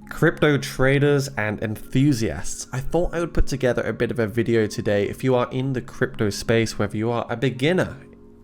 Crypto traders and enthusiasts, I thought I would put together a bit of a video today. If you are in the crypto space, whether you are a beginner,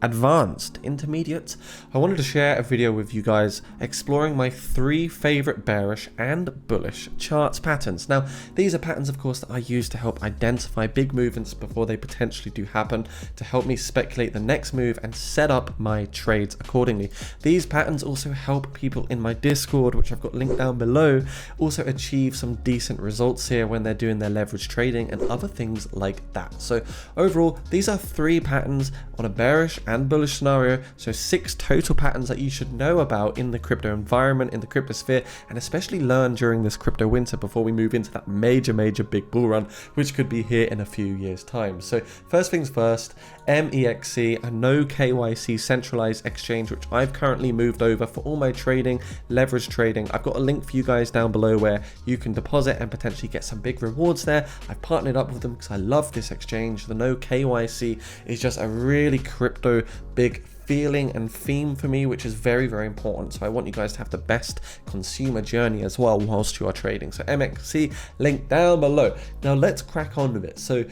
advanced, intermediate, I wanted to share a video with you guys exploring my 3 favorite bearish and bullish charts patterns. Now, these are patterns, of course, that I use to help identify big movements before they potentially do happen, to help me speculate the next move and set up my trades accordingly. These patterns also help people in my Discord, which I've got linked down below, also achieve some decent results here when they're doing their leverage trading and other things like that. So overall, these are 3 patterns on a bearish and bullish scenario, so 6 total patterns that you should know about in the crypto environment, in the crypto sphere, and especially learn during this crypto winter before we move into that major big bull run, which could be here in a few years time. So first things first, MEXC, a no KYC centralized exchange, which I've currently moved over for all my trading, leverage trading. I've got a link for you guys down below where you can deposit and potentially get some big rewards there. I've partnered up with them because I love this exchange. The no KYC is just a really crypto big feeling and theme for me, which is very important. So I want you guys to have the best consumer journey as well whilst you are trading. So MEXC, link down below. Now let's crack on with it. So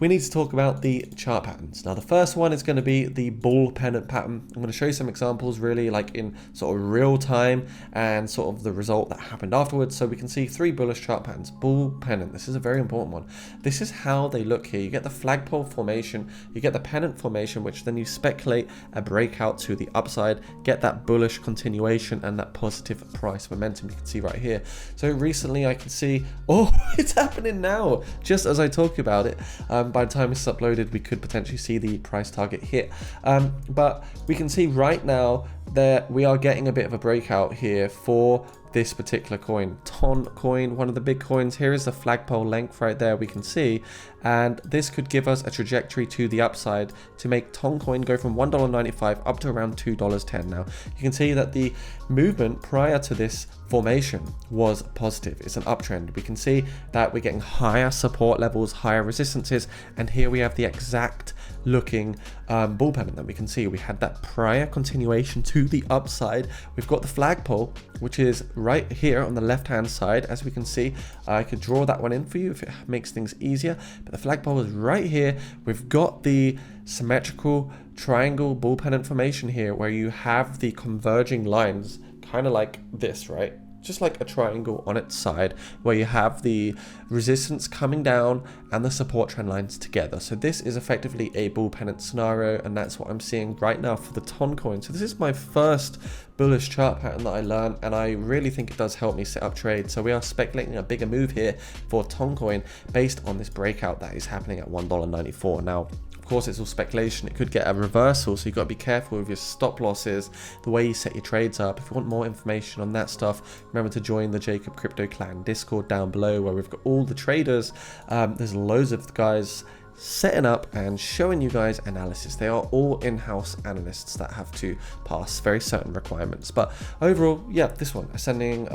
we need to talk about the chart patterns. Now the first one is going to be the bull pennant pattern. I'm going to show you some examples really like in sort of real time and sort of the result that happened afterwards. So we can see 3 bullish chart patterns. Bull pennant, this is a very important one. This is how they look here. You get the flagpole formation, you get the pennant formation, which then you speculate a breakout to the upside, get that bullish continuation and that positive price momentum you can see right here. So recently I can see, oh, it's happening now just as I talk about it. By the time it's uploaded, we could potentially see the price target hit. But we can see right now that we are getting a bit of a breakout here for this particular coin, TON coin, one of the big coins. Here is the flagpole length right there, we can see, and this could give us a trajectory to the upside to make TON coin go from $1.95 up to around $2.10. Now you can see that the movement prior to this formation was positive. It's an uptrend. We can see that we're getting higher support levels, higher resistances, and here we have the exact looking bull pennant that we can see. We had that prior continuation to the upside. We've got the flagpole, which is right here on the left hand side. As we can see, I could draw that one in for you if it makes things easier, but the flagpole is right here. We've got the symmetrical triangle bull pennant formation here where you have the converging lines kind of like this, right? Just like a triangle on its side where you have the resistance coming down and the support trend lines together. So this is effectively a bull pennant scenario, and that's what I'm seeing right now for the TON coin. So this is my first bullish chart pattern that I learned, and I really think it does help me set up trades. So we are speculating a bigger move here for TON coin based on this breakout that is happening at $1.94. Now, of course, it's all speculation. It could get a reversal, so you've got to be careful with your stop losses, the way you set your trades up. If you want more information on that stuff, remember to join the Jacob Crypto Clan Discord down below where we've got all the traders. There's loads of guys setting up and showing you guys analysis. They are all in-house analysts that have to pass very certain requirements. But overall, yeah, this one, ascending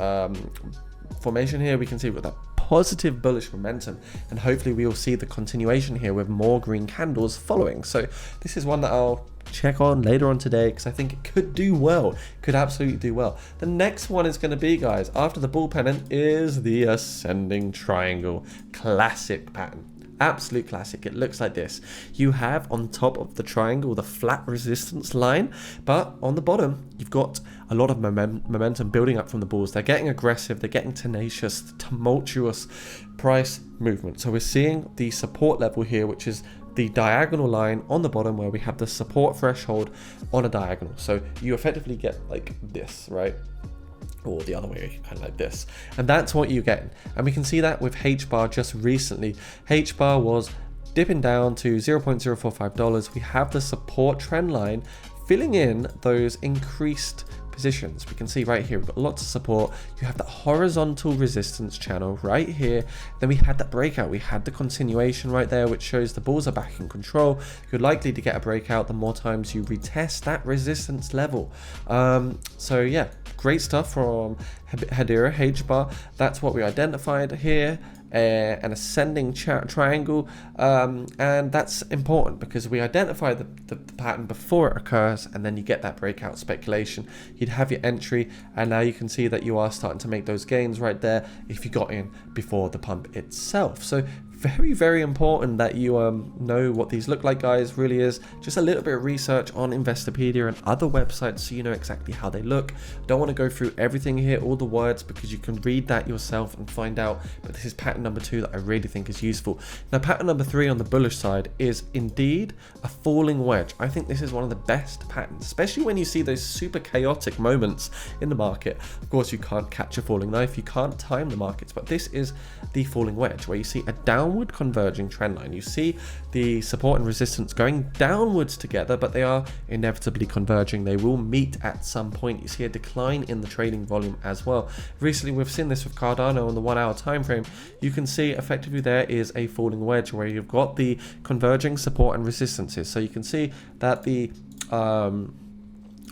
formation here, we can see with that positive bullish momentum, and hopefully we will see the continuation here with more green candles following. So this is one that I'll check on later on today because I think it could do well, could absolutely do well. The next one is going to be, guys, after the bull pennant, is the ascending triangle. Classic pattern. Absolute classic. It looks like this. You have on top of the triangle the flat resistance line, but on the bottom you've got a lot of momentum building up from the bulls. They're getting aggressive, they're getting tenacious, tumultuous price movement. So we're seeing the support level here, which is the diagonal line on the bottom where we have the support threshold on a diagonal. So you effectively get like this, right? Or the other way, kind of like this, and that's what you're getting. And we can see that with H bar just recently. H bar was dipping down to $0.045. We have the support trend line filling in those increased positions. We can see right here we've got lots of support. You have that horizontal resistance channel right here. Then we had that breakout. We had the continuation right there, which shows the bulls are back in control. You're likely to get a breakout the more times you retest that resistance level. So yeah, great stuff from Hedera, H bar. That's what we identified here. an ascending triangle, and that's important because we identify the pattern before it occurs, and then you get that breakout speculation. You'd have your entry, and now you can see that you are starting to make those gains right there if you got in before the pump itself. So very, very important that you know what these look like, guys. Really is just a little bit of research on Investopedia and other websites so you know exactly how they look. Don't want to go through everything here, all the words, because you can read that yourself and find out, but this is pattern number 2 that I really think is useful. Now, pattern number 3 on the bullish side is indeed a falling wedge. I think this is one of the best patterns, especially when you see those super chaotic moments in the market. Of course, you can't catch a falling knife, you can't time the markets, but this is the falling wedge where you see a downward converging trend line. You see the support and resistance going downwards together, but they are inevitably converging. They will meet at some point. You see a decline in the trading volume as well. Recently, we've seen this with Cardano on the 1 hour time frame. You can see effectively there is a falling wedge where you've got the converging support and resistances. So you can see that the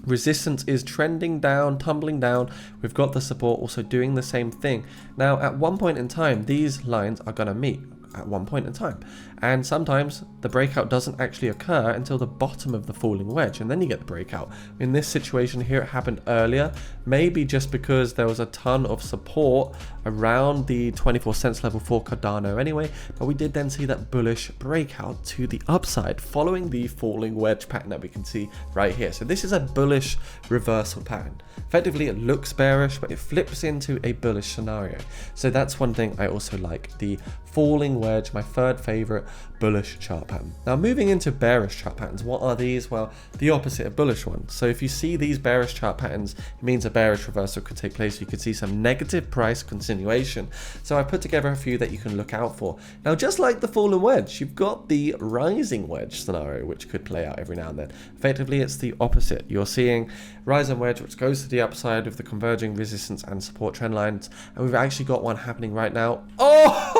resistance is trending down, tumbling down. We've got the support also doing the same thing. Now, at one point in time, these lines are going to meet at one point in time, and sometimes the breakout doesn't actually occur until the bottom of the falling wedge, and then you get the breakout. In this situation here, it happened earlier, maybe just because there was a ton of support around the 24 cents level for Cardano anyway, but we did then see that bullish breakout to the upside following the falling wedge pattern that we can see right here. So this is a bullish reversal pattern. Effectively, it looks bearish, but it flips into a bullish scenario. So that's one thing I also like, the falling wedge, my third favorite bullish chart pattern. Now, moving into bearish chart patterns, what are these? Well, the opposite of bullish ones. So if you see these bearish chart patterns, it means a bearish reversal could take place. You could see some negative price continuation. So I put together a few that you can look out for. Now, just like the fallen wedge, you've got the rising wedge scenario, which could play out every now and then. Effectively, it's the opposite. You're seeing rising wedge, which goes to the upside of the converging resistance and support trend lines. And we've actually got one happening right now. Oh,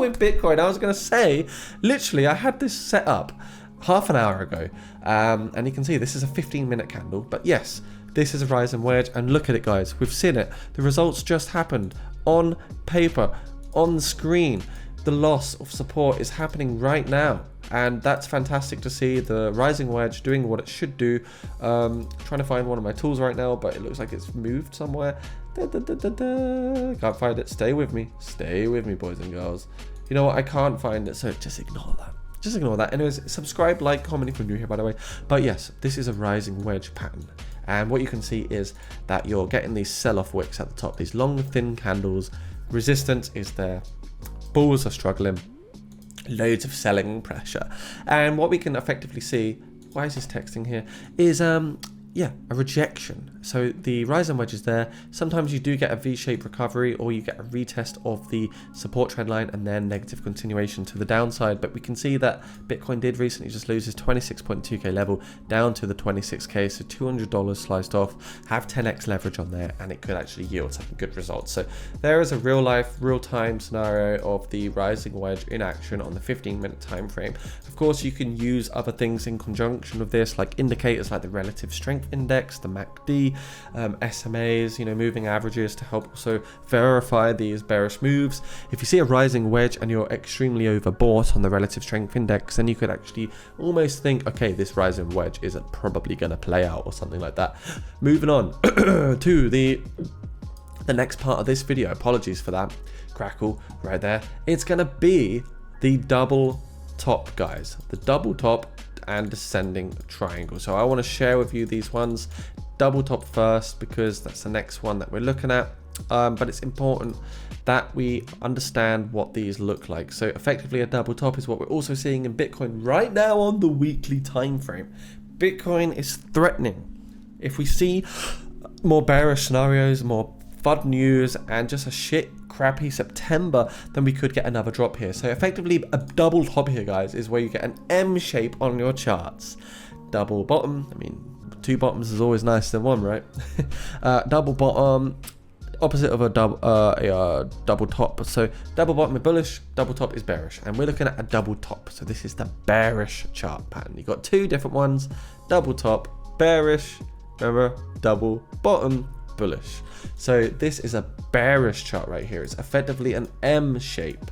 with Bitcoin. I was going to say, literally, I had this set up half an hour ago. And you can see this is a 15-minute candle. But yes, this is a rising wedge. And look at it, guys. We've seen it. The results just happened on paper, on the screen. The loss of support is happening right now. And that's fantastic to see. The rising wedge doing what it should do. Trying to find one of my tools right now, but it looks like it's moved somewhere. Can't find it. Stay with me. Stay with me, boys and girls. You know what? I can't find it, so just ignore that. Just ignore that. Anyways, subscribe, like, comment if you're new here, by the way. But yes, this is a rising wedge pattern. And what you can see is that you're getting these sell-off wicks at the top. These long, thin candles. Resistance is there. Bulls are struggling. Loads of selling pressure. And what we can effectively see, why is this texting here, is yeah, a rejection. So the rising wedge is there. Sometimes you do get a V-shaped recovery, or you get a retest of the support trend line and then negative continuation to the downside. But we can see that Bitcoin did recently just lose his 26.2k level down to the 26k, so $200 sliced off. Have 10x leverage on there, and it could actually yield some good results. So there is a real life, real time scenario of the rising wedge in action on the 15-minute time frame. Of course, you can use other things in conjunction with this, like indicators like the relative strength index, the MACD, SMAs, you know, moving averages, to help also verify these bearish moves. If you see a rising wedge and you're extremely overbought on the relative strength index, then you could actually almost think, okay, this rising wedge isn't probably going to play out, or something like that. Moving on to the next part of this video. Apologies for that crackle right there. It's going to be the double top, guys. The double top and descending triangle. So I want to share with you these ones. Double top first, because that's the next one that we're looking at. But it's important that we understand what these look like. So effectively, a double top is what we're also seeing in Bitcoin right now on the weekly time frame. Bitcoin is threatening. If we see more bearish scenarios, more FUD news, and just a shit crappy September, then we could get another drop here. So effectively, a double top here, guys, is where you get an M shape on your charts. Double bottom, I mean, two bottoms is always nicer than one, right? Double bottom, opposite of a double top. So double bottom is bullish, double top is bearish, and we're looking at a double top. So this is the bearish chart pattern. You've got two different ones: double top, bearish, remember, double bottom, bullish. So this is a bearish chart right here. It's effectively an M shape.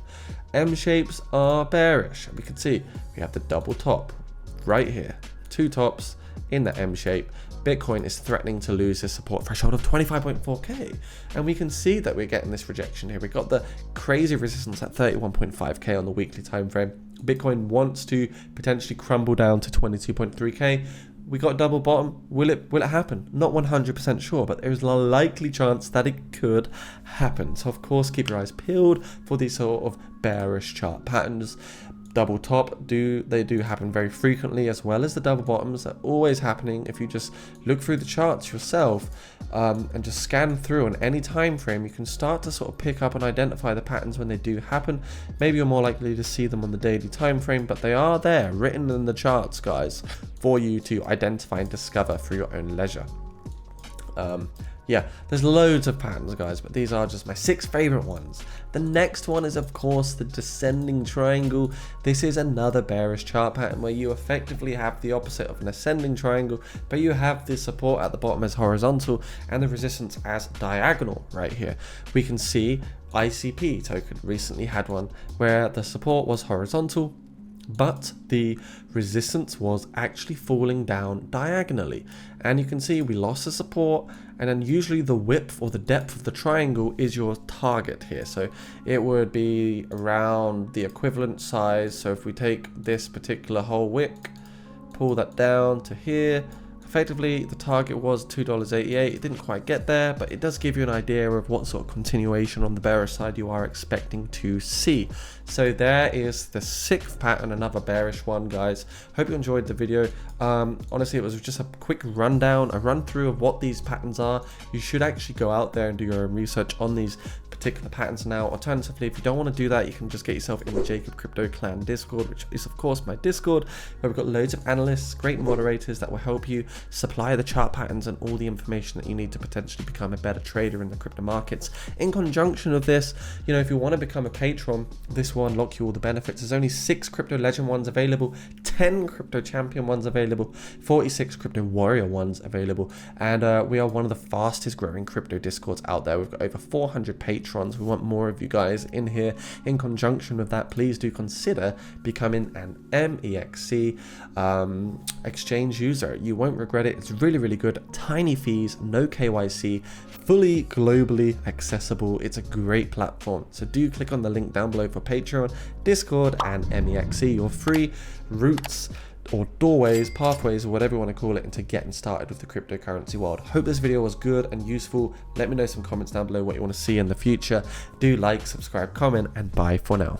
M shapes are bearish. We can see we have the double top right here, 2 tops in the M shape. Bitcoin is threatening to lose this support threshold of 25.4k, and we can see that we're getting this rejection here. We got the crazy resistance at 31.5k on the weekly time frame. Bitcoin wants to potentially crumble down to 22.3k. We got double bottom. Will it happen? Not 100% sure, but there's a likely chance that it could happen. So of course, keep your eyes peeled for these sort of bearish chart patterns. Double top they do happen very frequently, as well as the double bottoms are always happening. If you just look through the charts yourself and just scan through on any time frame, you can start to sort of pick up and identify the patterns when they do happen. Maybe you're more likely to see them on the daily time frame, but they are there written in the charts, guys, for you to identify and discover through your own leisure. Yeah, there's loads of patterns, guys, but these are just my 6 favorite ones. The next one is, of course, the descending triangle. This is another bearish chart pattern where you effectively have the opposite of an ascending triangle, but you have the support at the bottom as horizontal and the resistance as diagonal right here. We can see ICP token recently had one where the support was horizontal, but the resistance was actually falling down diagonally, and you can see we lost the support, and then usually the width or the depth of the triangle is your target here. So it would be around the equivalent size. So if we take this particular whole wick, pull that down to here, effectively the target was $2.88. It didn't quite get there, but it does give you an idea of what sort of continuation on the bearish side you are expecting to see. So there is the 6th pattern, another bearish one, guys. Hope you enjoyed the video. Honestly, it was just a quick rundown, a run through of what these patterns are. You should actually go out there and do your own research on these particular patterns now. Alternatively, if you don't want to do that, you can just get yourself in the Jacob Crypto Clan Discord, which is of course my Discord, where we've got loads of analysts, great moderators that will help you supply the chart patterns and all the information that you need to potentially become a better trader in the crypto markets. In conjunction with this, you know, if you want to become a patron, this will unlock you all the benefits. There's only 6 crypto legend ones available, 10 crypto champion ones available, 46 crypto warrior ones available, and we are one of the fastest growing crypto discords out there. We've got over 400 patrons. We want more of you guys in here. In conjunction with that, please do consider becoming an MEXC exchange user. You won't regret it. It's really, really good. Tiny fees, no KYC, fully globally accessible. It's a great platform. So do click on the link down below for Patreon, Discord, and MEXC. Your free routes or doorways, pathways, or whatever you want to call it, into getting started with the cryptocurrency world. Hope this video was good and useful. Let me know some comments down below what you want to see in the future. Do like, subscribe, comment, and bye for now.